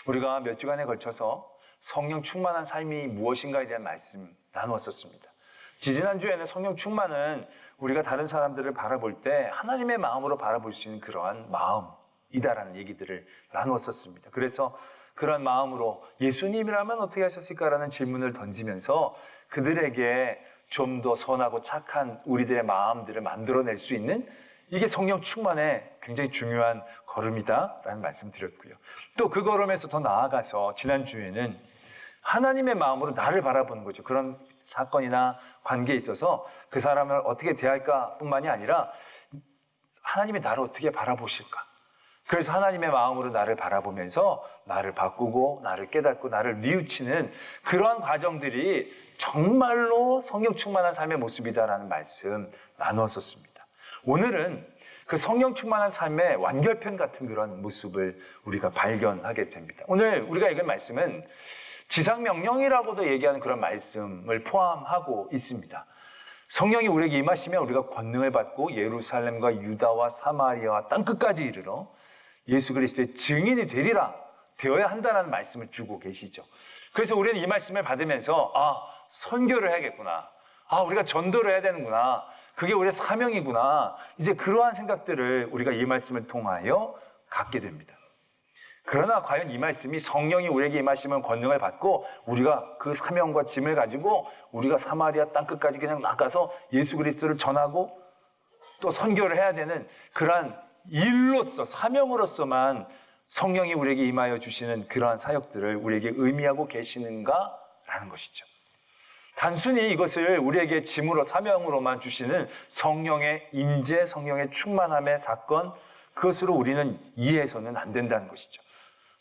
우리가 몇 주간에 걸쳐서 성령 충만한 삶이 무엇인가에 대한 말씀 나누었었습니다. 지지난주에는 성령 충만은 우리가 다른 사람들을 바라볼 때 하나님의 마음으로 바라볼 수 있는 그러한 마음이다라는 얘기들을 나누었었습니다. 그래서 그런 마음으로 예수님이라면 어떻게 하셨을까라는 질문을 던지면서 그들에게 좀 더 선하고 착한 우리들의 마음들을 만들어낼 수 있는 이게 성령 충만의 굉장히 중요한 걸음이다라는 말씀 드렸고요. 또 그 걸음에서 더 나아가서 지난주에는 하나님의 마음으로 나를 바라보는 거죠. 그런 사건이나 관계에 있어서 그 사람을 어떻게 대할까 뿐만이 아니라 하나님이 나를 어떻게 바라보실까. 그래서 하나님의 마음으로 나를 바라보면서 나를 바꾸고 나를 깨닫고 나를 뉘우치는 그러한 과정들이 정말로 성령 충만한 삶의 모습이다라는 말씀 나누었었습니다. 오늘은 그 성령 충만한 삶의 완결편 같은 그런 모습을 우리가 발견하게 됩니다. 오늘 우리가 읽은 말씀은 지상명령이라고도 얘기하는 그런 말씀을 포함하고 있습니다. 성령이 우리에게 임하시면 우리가 권능을 받고 예루살렘과 유다와 사마리아와 땅끝까지 이르러 예수 그리스도의 증인이 되어야 한다는 말씀을 주고 계시죠. 그래서 우리는 이 말씀을 받으면서 선교를 해야겠구나. 우리가 전도를 해야 되는구나. 그게 우리의 사명이구나. 이제 그러한 생각들을 우리가 이 말씀을 통하여 갖게 됩니다. 그러나 과연 이 말씀이 성령이 우리에게 임하시면 권능을 받고 우리가 그 사명과 짐을 가지고 우리가 사마리아 땅끝까지 그냥 나가서 예수 그리스도를 전하고 또 선교를 해야 되는 그러한 일로서 사명으로서만 성령이 우리에게 임하여 주시는 그러한 사역들을 우리에게 의미하고 계시는가라는 것이죠. 단순히 이것을 우리에게 짐으로 사명으로만 주시는 성령의 임재, 성령의 충만함의 사건, 그것으로 우리는 이해해서는 안 된다는 것이죠.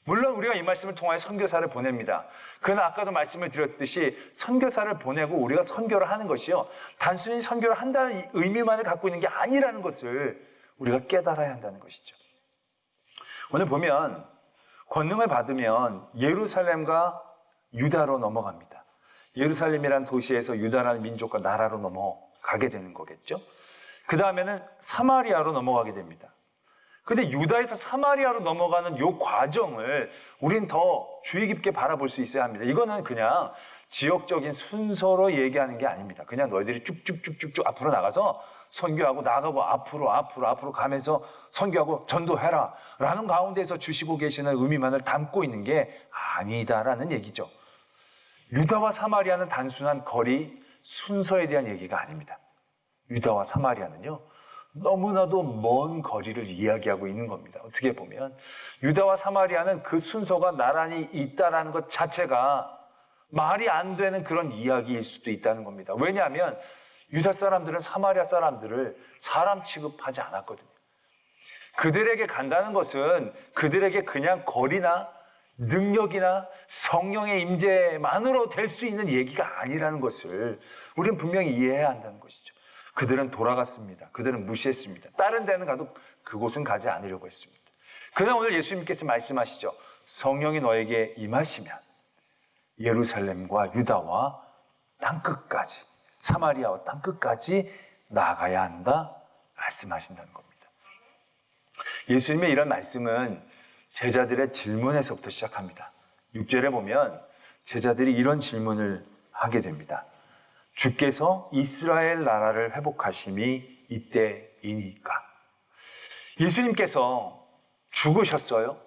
물론 우리가 이 말씀을 통하여 선교사를 보냅니다. 그러나 아까도 말씀을 드렸듯이 선교사를 보내고 우리가 선교를 하는 것이요, 단순히 선교를 한다는 의미만을 갖고 있는 게 아니라는 것을 우리가 깨달아야 한다는 것이죠. 오늘 보면 권능을 받으면 예루살렘과 유다로 넘어갑니다. 예루살렘이라는 도시에서 유다라는 민족과 나라로 넘어가게 되는 거겠죠. 그 다음에는 사마리아로 넘어가게 됩니다. 근데 유다에서 사마리아로 넘어가는 이 과정을 우린 더 주의 깊게 바라볼 수 있어야 합니다. 이거는 그냥 지역적인 순서로 얘기하는 게 아닙니다. 그냥 너희들이 쭉쭉쭉쭉 앞으로 나가서 선교하고 나가고 앞으로 가면서 선교하고 전도해라 라는 가운데서 주시고 계시는 의미만을 담고 있는 게 아니다라는 얘기죠. 유다와 사마리아는 단순한 거리, 순서에 대한 얘기가 아닙니다. 유다와 사마리아는요, 너무나도 먼 거리를 이야기하고 있는 겁니다. 어떻게 보면 유다와 사마리아는 그 순서가 나란히 있다라는 것 자체가 말이 안 되는 그런 이야기일 수도 있다는 겁니다. 왜냐하면 유다 사람들은 사마리아 사람들을 사람 취급하지 않았거든요. 그들에게 간다는 것은 그들에게 그냥 거리나 능력이나 성령의 임재만으로 될 수 있는 얘기가 아니라는 것을 우리는 분명히 이해해야 한다는 것이죠. 그들은 돌아갔습니다. 그들은 무시했습니다. 다른 데는 가도 그곳은 가지 않으려고 했습니다. 그러나 오늘 예수님께서 말씀하시죠. 성령이 너에게 임하시면 예루살렘과 유다와 땅끝까지, 사마리아와 땅끝까지 나아가야 한다 말씀하신다는 겁니다. 예수님의 이런 말씀은 제자들의 질문에서부터 시작합니다. 6절에 보면 제자들이 이런 질문을 하게 됩니다. 주께서 이스라엘 나라를 회복하심이 이때이니까. 예수님께서 죽으셨어요.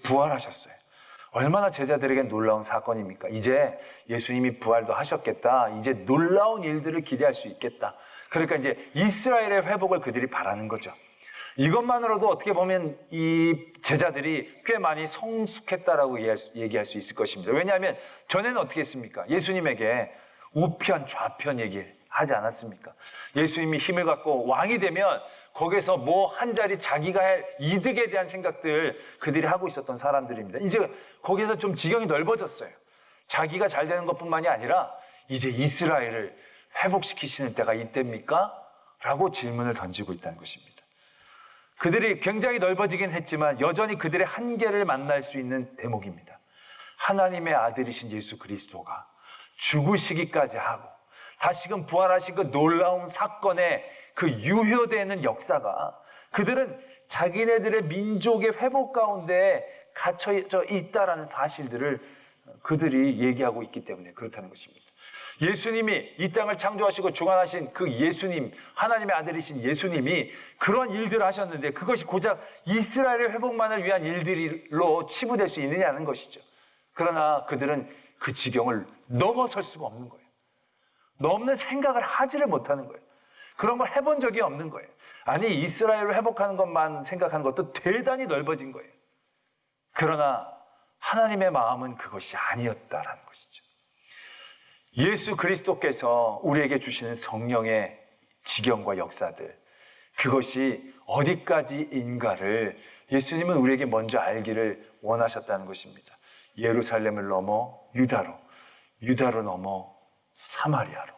부활하셨어요. 얼마나 제자들에게 놀라운 사건입니까? 이제 예수님이 부활도 하셨겠다. 이제 놀라운 일들을 기대할 수 있겠다. 그러니까 이제 이스라엘의 회복을 그들이 바라는 거죠. 이것만으로도 어떻게 보면 이 제자들이 꽤 많이 성숙했다라고 얘기할 수 있을 것입니다. 왜냐하면 전에는 어떻게 했습니까? 예수님에게 우편 좌편 얘기하지 않았습니까? 예수님이 힘을 갖고 왕이 되면 거기서 뭐 한 자리 자기가 할 이득에 대한 생각들 그들이 하고 있었던 사람들입니다. 이제 거기서 좀 지경이 넓어졌어요. 자기가 잘 되는 것뿐만이 아니라 이제 이스라엘을 회복시키시는 때가 이때입니까? 라고 질문을 던지고 있다는 것입니다. 그들이 굉장히 넓어지긴 했지만 여전히 그들의 한계를 만날 수 있는 대목입니다. 하나님의 아들이신 예수 그리스도가 죽으시기까지 하고 다시금 부활하신 그 놀라운 사건의 그 유효되는 역사가 그들은 자기네들의 민족의 회복 가운데 갇혀져 있다라는 사실들을 그들이 얘기하고 있기 때문에 그렇다는 것입니다. 예수님이 이 땅을 창조하시고 주관하신 그 예수님, 하나님의 아들이신 예수님이 그런 일들을 하셨는데 그것이 고작 이스라엘의 회복만을 위한 일들로 치부될 수 있느냐는 것이죠. 그러나 그들은 그 지경을 넘어설 수가 없는 거예요. 넘는 생각을 하지를 못하는 거예요. 그런 걸 해본 적이 없는 거예요. 아니, 이스라엘을 회복하는 것만 생각하는 것도 대단히 넓어진 거예요. 그러나 하나님의 마음은 그것이 아니었다라는 것이죠. 예수 그리스도께서 우리에게 주시는 성령의 지경과 역사들, 그것이 어디까지인가를 예수님은 우리에게 먼저 알기를 원하셨다는 것입니다. 예루살렘을 넘어 유다로, 유다로 넘어 사마리아로.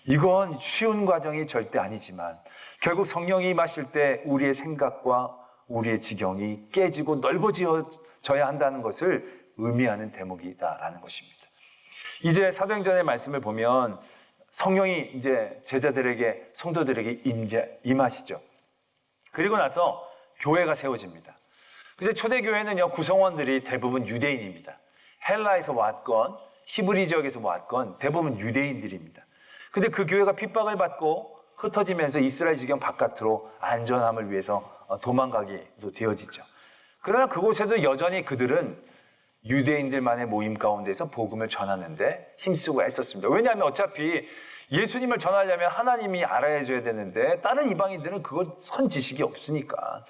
이건 쉬운 과정이 절대 아니지만 결국 성령이 임하실 때 우리의 생각과 우리의 지경이 깨지고 넓어져야 한다는 것을 의미하는 대목이다라는 것입니다. 이제 사도행전의 말씀을 보면 성령이 이제 제자들에게, 성도들에게 임하시죠. 그리고 나서 교회가 세워집니다. 근데 초대교회는요, 구성원들이 대부분 유대인입니다. 헬라에서 왔건 히브리 지역에서 왔건 대부분 유대인들입니다. 근데 그 교회가 핍박을 받고 흩어지면서 이스라엘 지경 바깥으로 안전함을 위해서 도망가기도 되어지죠. 그러나 그곳에도 여전히 그들은 유대인들만의 모임 가운데서 복음을 전하는데 힘쓰고 애썼습니다. 왜냐하면 어차피 예수님을 전하려면 하나님이 알아야줘야 되는데 다른 이방인들은 그건 선 지식이 없으니까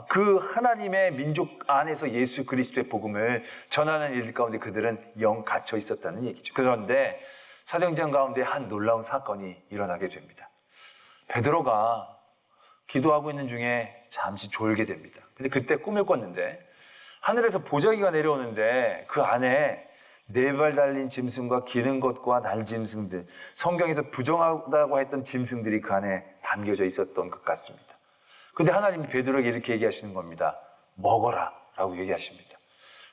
그 하나님의 민족 안에서 예수 그리스도의 복음을 전하는 일 가운데 그들은 영 갇혀 있었다는 얘기죠. 그런데 사도행전 가운데 한 놀라운 사건이 일어나게 됩니다. 베드로가 기도하고 있는 중에 잠시 졸게 됩니다. 근데 그때 꿈을 꿨는데 하늘에서 보자기가 내려오는데 그 안에 4발 달린 짐승과 기는 것과 날짐승들, 성경에서 부정하다고 했던 짐승들이 그 안에 담겨져 있었던 것 같습니다. 근데 하나님이 베드로에게 이렇게 얘기하시는 겁니다. 먹어라 라고 얘기하십니다.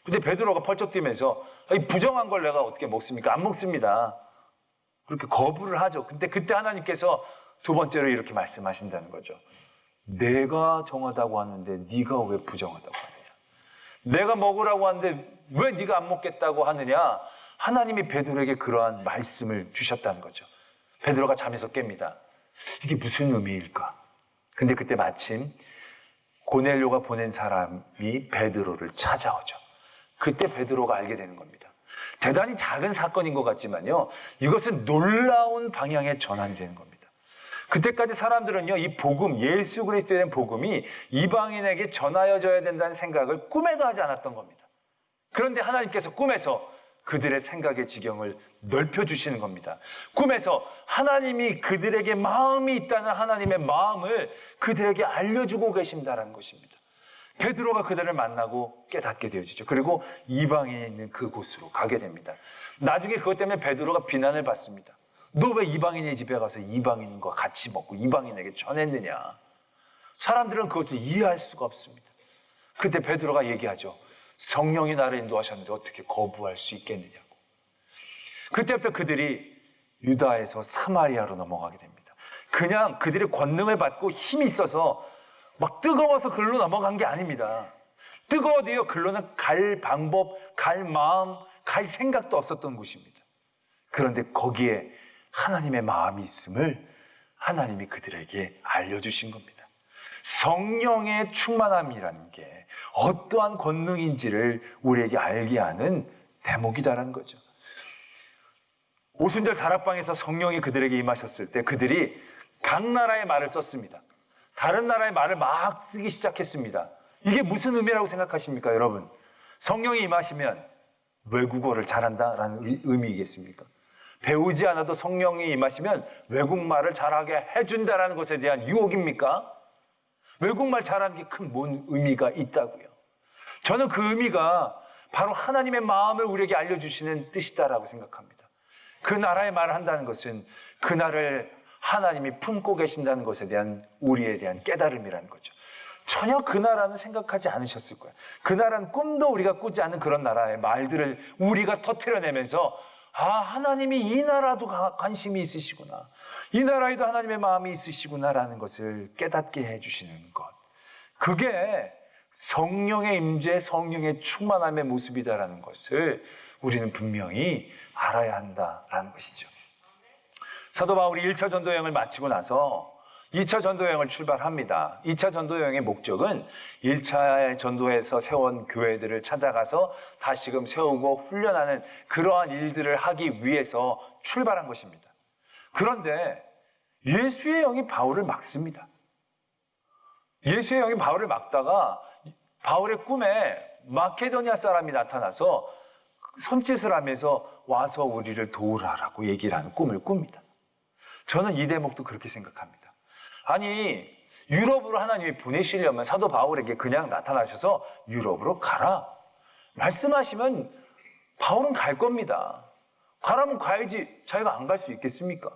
근데 베드로가 펄쩍 뛰면서 이 부정한 걸 내가 어떻게 먹습니까? 안 먹습니다. 그렇게 거부를 하죠. 근데 그때 하나님께서 두 번째로 이렇게 말씀하신다는 거죠. 내가 정하다고 하는데 네가 왜 부정하다고 하느냐? 내가 먹으라고 하는데 왜 네가 안 먹겠다고 하느냐? 하나님이 베드로에게 그러한 말씀을 주셨다는 거죠. 베드로가 잠에서 깹니다. 이게 무슨 의미일까? 근데 그때 마침 고넬료가 보낸 사람이 베드로를 찾아오죠. 그때 베드로가 알게 되는 겁니다. 대단히 작은 사건인 것 같지만요, 이것은 놀라운 방향에 전환되는 겁니다. 그때까지 사람들은요, 이 복음, 예수 그리스도에 대한 복음이 이방인에게 전하여져야 된다는 생각을 꿈에도 하지 않았던 겁니다. 그런데 하나님께서 꿈에서 그들의 생각의 지경을 넓혀주시는 겁니다. 꿈에서 하나님이 그들에게 마음이 있다는 하나님의 마음을 그들에게 알려주고 계신다는 것입니다. 베드로가 그들을 만나고 깨닫게 되어지죠. 그리고 이방인에 있는 그곳으로 가게 됩니다. 나중에 그것 때문에 베드로가 비난을 받습니다. 너 왜 이방인의 집에 가서 이방인과 같이 먹고 이방인에게 전했느냐? 사람들은 그것을 이해할 수가 없습니다. 그때 베드로가 얘기하죠. 성령이 나를 인도하셨는데 어떻게 거부할 수 있겠느냐고. 그때부터 그들이 유다에서 사마리아로 넘어가게 됩니다. 그냥 그들의 권능을 받고 힘이 있어서 막 뜨거워서 글로 넘어간 게 아닙니다. 뜨거워도요, 글로는 갈 방법, 갈 마음, 갈 생각도 없었던 곳입니다. 그런데 거기에 하나님의 마음이 있음을 하나님이 그들에게 알려주신 겁니다. 성령의 충만함이라는 게 어떠한 권능인지를 우리에게 알게 하는 대목이다라는 거죠. 오순절 다락방에서 성령이 그들에게 임하셨을 때 그들이 각 나라의 말을 썼습니다. 다른 나라의 말을 막 쓰기 시작했습니다. 이게 무슨 의미라고 생각하십니까, 여러분? 성령이 임하시면 외국어를 잘한다라는 의미이겠습니까? 배우지 않아도 성령이 임하시면 외국말을 잘하게 해준다라는 것에 대한 유혹입니까? 외국말 잘하는 게 큰 뭔 의미가 있다고요. 저는 그 의미가 바로 하나님의 마음을 우리에게 알려주시는 뜻이다라고 생각합니다. 그 나라의 말을 한다는 것은 그 나라를 하나님이 품고 계신다는 것에 대한 우리에 대한 깨달음이라는 거죠. 전혀 그 나라는 생각하지 않으셨을 거예요. 그 나라는 꿈도 우리가 꾸지 않은 그런 나라의 말들을 우리가 터뜨려내면서 하나님이 이 나라도 관심이 있으시구나. 이 나라에도 하나님의 마음이 있으시구나라는 것을 깨닫게 해주시는 것. 그게 성령의 임재, 성령의 충만함의 모습이다라는 것을 우리는 분명히 알아야 한다라는 것이죠. 사도 바울이 1차 전도 여행을 마치고 나서 2차 전도 여행을 출발합니다. 2차 전도 여행의 목적은 1차 전도에서 세운 교회들을 찾아가서 다시금 세우고 훈련하는 그러한 일들을 하기 위해서 출발한 것입니다. 그런데 예수의 영이 바울을 막습니다. 예수의 영이 바울을 막다가 바울의 꿈에 마케도니아 사람이 나타나서 손짓을 하면서 와서 우리를 도우라라고 얘기를 하는 꿈을 꿉니다. 저는 이 대목도 그렇게 생각합니다. 아니, 유럽으로 하나님이 보내시려면 사도 바울에게 그냥 나타나셔서 유럽으로 가라 말씀하시면 바울은 갈 겁니다. 가라면 가야지 자기가 안 갈 수 있겠습니까?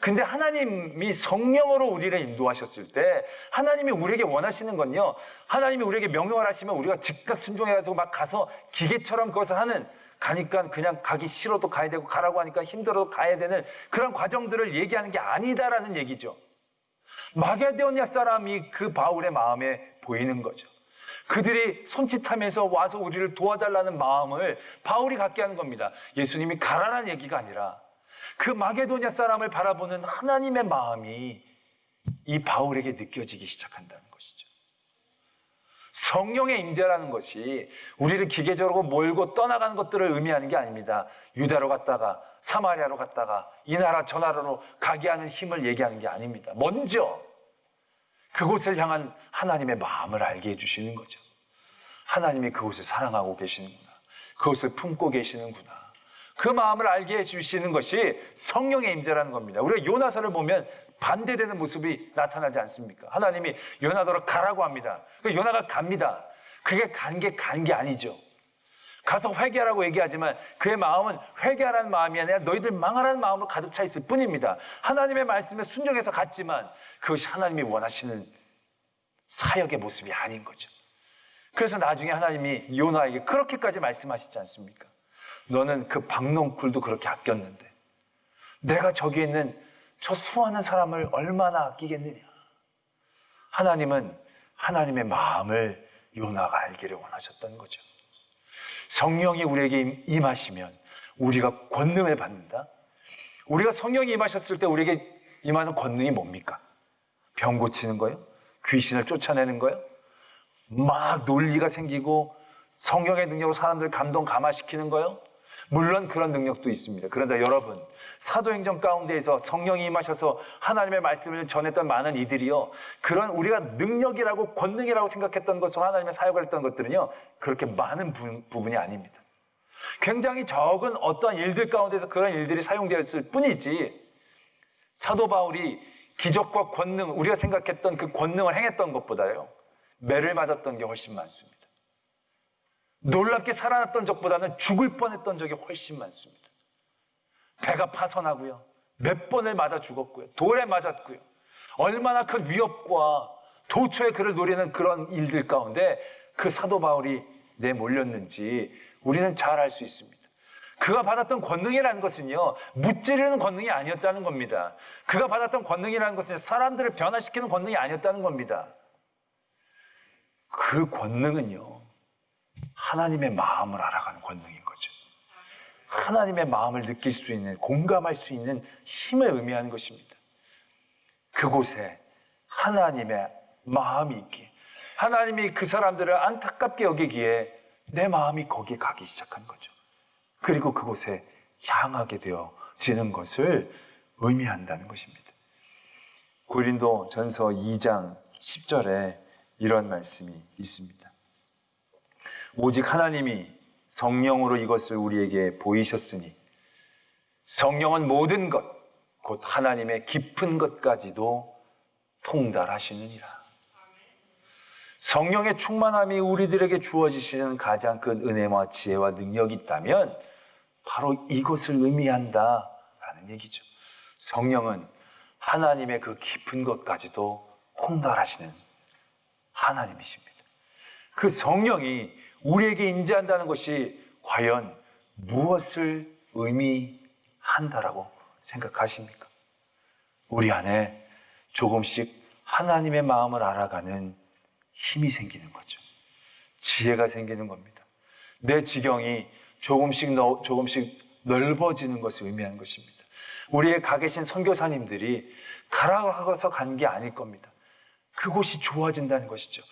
근데 하나님이 성령으로 우리를 인도하셨을 때 하나님이 우리에게 원하시는 건요, 하나님이 우리에게 명령을 하시면 우리가 즉각 순종해가지고 막 가서 기계처럼 그것을 하는, 가니까 그냥 가기 싫어도 가야 되고 가라고 하니까 힘들어도 가야 되는 그런 과정들을 얘기하는 게 아니다라는 얘기죠. 마게도니아 사람이 그 바울의 마음에 보이는 거죠. 그들이 손짓하면서 와서 우리를 도와달라는 마음을 바울이 갖게 하는 겁니다. 예수님이 가라는 얘기가 아니라 그 마게도니아 사람을 바라보는 하나님의 마음이 이 바울에게 느껴지기 시작한다는 것이죠. 성령의 임재라는 것이 우리를 기계적으로 몰고 떠나가는 것들을 의미하는 게 아닙니다. 유다로 갔다가 사마리아로 갔다가 이 나라 저 나라로 가게 하는 힘을 얘기하는 게 아닙니다. 먼저 그곳을 향한 하나님의 마음을 알게 해주시는 거죠. 하나님이 그곳을 사랑하고 계시는구나, 그곳을 품고 계시는구나, 그 마음을 알게 해주시는 것이 성령의 임재라는 겁니다. 우리가 요나서를 보면 반대되는 모습이 나타나지 않습니까? 하나님이 요나더러 가라고 합니다. 그 요나가 갑니다. 그게 간 게 아니죠. 가서 회개하라고 얘기하지만 그의 마음은 회개하라는 마음이 아니라 너희들 망하라는 마음으로 가득 차 있을 뿐입니다. 하나님의 말씀에 순종해서 갔지만 그것이 하나님이 원하시는 사역의 모습이 아닌 거죠. 그래서 나중에 하나님이 요나에게 그렇게까지 말씀하시지 않습니까? 너는 그 박농쿨도 그렇게 아꼈는데 내가 저기 있는 저 수많은 사람을 얼마나 아끼겠느냐. 하나님은 하나님의 마음을 요나가 알기를 원하셨던 거죠. 성령이 우리에게 임하시면 우리가 권능을 받는다. 우리가 성령이 임하셨을 때 우리에게 임하는 권능이 뭡니까? 병 고치는 거예요? 귀신을 쫓아내는 거예요? 막 논리가 생기고 성령의 능력으로 사람들을 감동감화시키는 거예요? 물론 그런 능력도 있습니다. 그런데 여러분, 사도행전 가운데에서 성령이 임하셔서 하나님의 말씀을 전했던 많은 이들이요, 그런 우리가 능력이라고 권능이라고 생각했던 것으로 하나님의 사역을 했던 것들은요, 그렇게 많은 부분이 아닙니다. 굉장히 적은 어떤 일들 가운데서 그런 일들이 사용되었을 뿐이지, 사도 바울이 기적과 권능, 우리가 생각했던 그 권능을 행했던 것보다요, 매를 맞았던 게 훨씬 많습니다. 놀랍게 살아났던 적보다는 죽을 뻔했던 적이 훨씬 많습니다. 배가 파손하고요, 몇 번을 맞아 죽었고요, 돌에 맞았고요, 얼마나 큰 위협과 도처에 그를 노리는 그런 일들 가운데 그 사도 바울이 내몰렸는지 우리는 잘 알 수 있습니다. 그가 받았던 권능이라는 것은요, 무찌르는 권능이 아니었다는 겁니다. 그가 받았던 권능이라는 것은 사람들을 변화시키는 권능이 아니었다는 겁니다. 그 권능은요, 하나님의 마음을 알아가는 권능인 거죠. 하나님의 마음을 느낄 수 있는, 공감할 수 있는 힘을 의미하는 것입니다. 그곳에 하나님의 마음이 있기에, 하나님이 그 사람들을 안타깝게 여기기에 내 마음이 거기에 가기 시작한 거죠. 그리고 그곳에 향하게 되어지는 것을 의미한다는 것입니다. 고린도 전서 2장 10절에 이런 말씀이 있습니다. 오직 하나님이 성령으로 이것을 우리에게 보이셨으니 성령은 모든 것, 곧 하나님의 깊은 것까지도 통달하시느니라. 성령의 충만함이 우리들에게 주어지시는 가장 큰 은혜와 지혜와 능력이 있다면 바로 이것을 의미한다라는 얘기죠. 성령은 하나님의 그 깊은 것까지도 통달하시는 하나님이십니다. 그 성령이 우리에게 임재한다는 것이 과연 무엇을 의미한다라고 생각하십니까? 우리 안에 조금씩 하나님의 마음을 알아가는 힘이 생기는 거죠. 지혜가 생기는 겁니다. 내 지경이 조금씩 넓어지는 것을 의미하는 것입니다. 우리의 가 계신 선교사님들이 가라고 하고서 간 게 아닐 겁니다. 그곳이 좋아진다는 것이죠.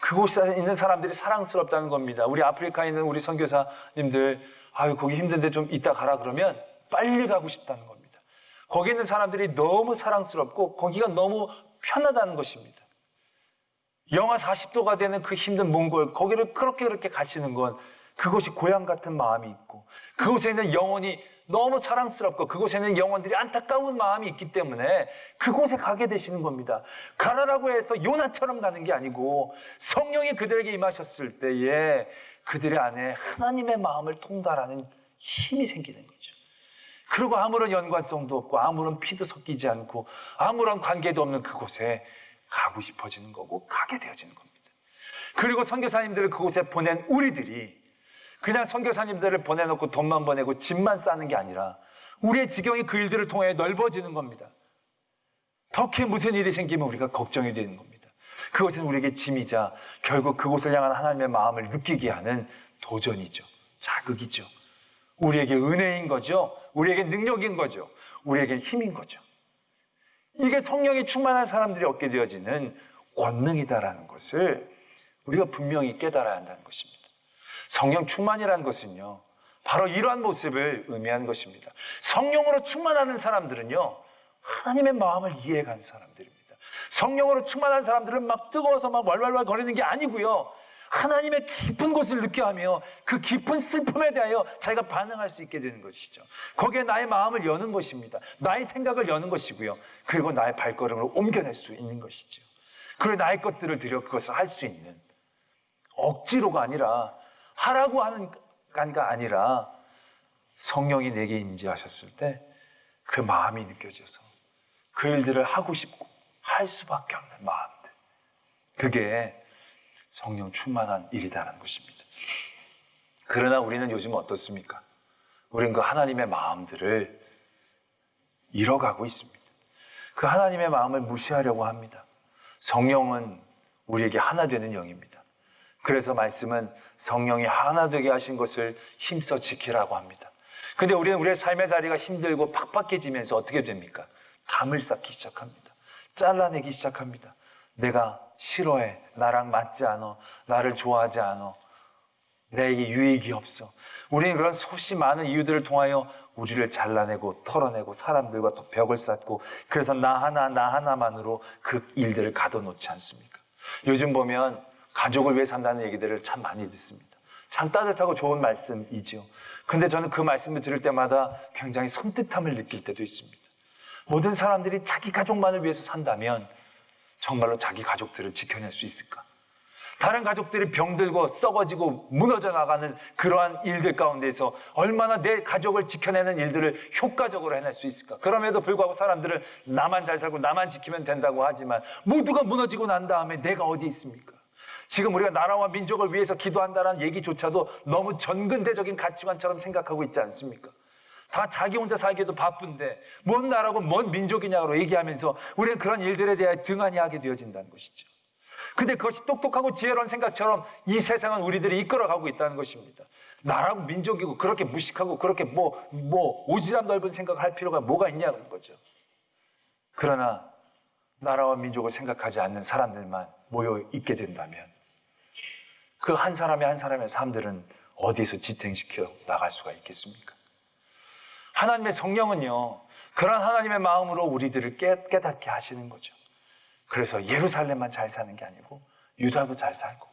그곳에 있는 사람들이 사랑스럽다는 겁니다. 우리 아프리카에 있는 우리 선교사님들, 아유 거기 힘든데 좀 이따 가라 그러면 빨리 가고 싶다는 겁니다. 거기 있는 사람들이 너무 사랑스럽고 거기가 너무 편하다는 것입니다. 영하 40도가 되는 그 힘든 몽골, 거기를 그렇게 가시는 건 그곳이 고향 같은 마음이 있고, 그곳에 있는 영혼이 너무 사랑스럽고, 그곳에 있는 영혼들이 안타까운 마음이 있기 때문에 그곳에 가게 되시는 겁니다. 가라라고 해서 요나처럼 가는 게 아니고, 성령이 그들에게 임하셨을 때에 그들의 안에 하나님의 마음을 통달하는 힘이 생기는 거죠. 그리고 아무런 연관성도 없고, 아무런 피도 섞이지 않고, 아무런 관계도 없는 그곳에 가고 싶어지는 거고, 가게 되어지는 겁니다. 그리고 선교사님들을 그곳에 보낸 우리들이 그냥 선교사님들을 보내놓고 돈만 보내고 집만 싸는 게 아니라 우리의 지경이 그 일들을 통해 넓어지는 겁니다. 덕에 무슨 일이 생기면 우리가 걱정이 되는 겁니다. 그것은 우리에게 짐이자 결국 그곳을 향한 하나님의 마음을 느끼게 하는 도전이죠. 자극이죠. 우리에게 은혜인 거죠. 우리에게 능력인 거죠. 우리에게 힘인 거죠. 이게 성령이 충만한 사람들이 얻게 되어지는 권능이다라는 것을 우리가 분명히 깨달아야 한다는 것입니다. 성령 충만이라는 것은요, 바로 이러한 모습을 의미하는 것입니다. 성령으로 충만하는 사람들은요, 하나님의 마음을 이해해가는 사람들입니다. 성령으로 충만한 사람들은 막 뜨거워서 막 왈왈왈 거리는 게 아니고요, 하나님의 깊은 곳을 느껴하며 그 깊은 슬픔에 대하여 자기가 반응할 수 있게 되는 것이죠. 거기에 나의 마음을 여는 것입니다. 나의 생각을 여는 것이고요, 그리고 나의 발걸음을 옮겨낼 수 있는 것이죠. 그리고 나의 것들을 들여 그것을 할 수 있는, 억지로가 아니라 하라고 하는 가 아니라 성령이 내게 임재하셨을 때 그 마음이 느껴져서 그 일들을 하고 싶고 할 수밖에 없는 마음들, 그게 성령 충만한 일이다라는 것입니다. 그러나 우리는 요즘 어떻습니까? 우리는 그 하나님의 마음들을 잃어가고 있습니다. 그 하나님의 마음을 무시하려고 합니다. 성령은 우리에게 하나 되는 영입니다. 그래서 말씀은 성령이 하나 되게 하신 것을 힘써 지키라고 합니다. 근데 우리는 우리의 삶의 자리가 힘들고 팍팍해지면서 어떻게 됩니까? 담을 쌓기 시작합니다. 잘라내기 시작합니다. 내가 싫어해, 나랑 맞지 않아, 나를 좋아하지 않아, 내게 유익이 없어. 우리는 그런 수없이 많은 이유들을 통하여 우리를 잘라내고 털어내고 사람들과 또 벽을 쌓고, 그래서 나 하나만으로 그 일들을 가둬놓지 않습니까? 요즘 보면 가족을 위해 산다는 얘기들을 참 많이 듣습니다. 참 따뜻하고 좋은 말씀이지요. 근데 저는 그 말씀을 들을 때마다 굉장히 섬뜩함을 느낄 때도 있습니다. 모든 사람들이 자기 가족만을 위해서 산다면 정말로 자기 가족들을 지켜낼 수 있을까? 다른 가족들이 병들고 썩어지고 무너져 나가는 그러한 일들 가운데서 얼마나 내 가족을 지켜내는 일들을 효과적으로 해낼 수 있을까? 그럼에도 불구하고 사람들은 나만 잘 살고 나만 지키면 된다고 하지만 모두가 무너지고 난 다음에 내가 어디 있습니까? 지금 우리가 나라와 민족을 위해서 기도한다는 얘기조차도 너무 전근대적인 가치관처럼 생각하고 있지 않습니까? 다 자기 혼자 살기도 바쁜데 뭔 나라고 뭔 민족이냐고 얘기하면서 우리는 그런 일들에 대해 등한히 하게 되어진다는 것이죠. 근데 그것이 똑똑하고 지혜로운 생각처럼 이 세상은 우리들이 이끌어가고 있다는 것입니다. 나라고 민족이고 그렇게 무식하고 그렇게 오지랖 넓은 생각을 할 필요가 뭐가 있냐는 거죠. 그러나 나라와 민족을 생각하지 않는 사람들만 모여 있게 된다면 그 한 사람의 한 사람의 삶들은 어디에서 지탱시켜 나갈 수가 있겠습니까? 하나님의 성령은요, 그런 하나님의 마음으로 우리들을 깨닫게 하시는 거죠. 그래서 예루살렘만 잘 사는 게 아니고 유다도 잘 살고,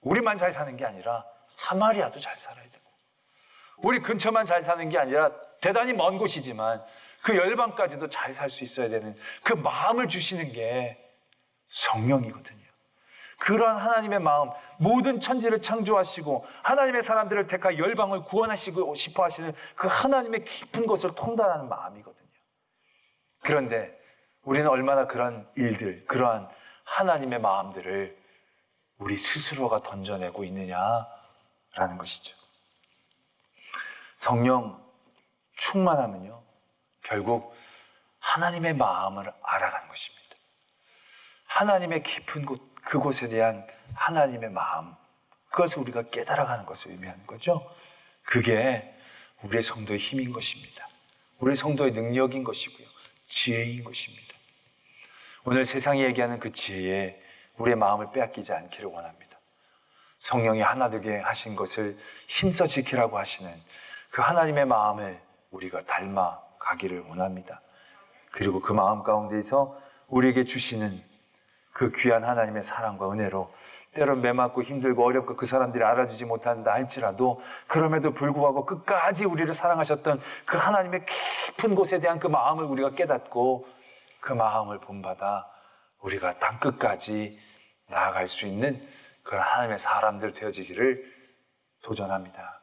우리만 잘 사는 게 아니라 사마리아도 잘 살아야 되고, 우리 근처만 잘 사는 게 아니라 대단히 먼 곳이지만 그 열방까지도 잘 살 수 있어야 되는 그 마음을 주시는 게 성령이거든요. 그러한 하나님의 마음, 모든 천지를 창조하시고 하나님의 사람들을 택하 열방을 구원하시고 싶어 하시는 그 하나님의 깊은 것을 통달하는 마음이거든요. 그런데 우리는 얼마나 그런 일들, 그러한 하나님의 마음들을 우리 스스로가 던져내고 있느냐라는 것이죠. 성령 충만하면요, 결국 하나님의 마음을 알아가는 것입니다. 하나님의 깊은 곳, 그곳에 대한 하나님의 마음, 그것을 우리가 깨달아가는 것을 의미하는 거죠. 그게 우리의 성도의 힘인 것입니다. 우리 성도의 능력인 것이고요. 지혜인 것입니다. 오늘 세상이 얘기하는 그 지혜에 우리의 마음을 빼앗기지 않기를 원합니다. 성령이 하나 되게 하신 것을 힘써 지키라고 하시는 그 하나님의 마음을 우리가 닮아가기를 원합니다. 그리고 그 마음 가운데서 우리에게 주시는 그 귀한 하나님의 사랑과 은혜로 때론 매맞고 힘들고 어렵고 그 사람들이 알아주지 못한다 할지라도 그럼에도 불구하고 끝까지 우리를 사랑하셨던 그 하나님의 깊은 곳에 대한 그 마음을 우리가 깨닫고 그 마음을 본받아 우리가 땅끝까지 나아갈 수 있는 그런 하나님의 사람들 되어지기를 도전합니다.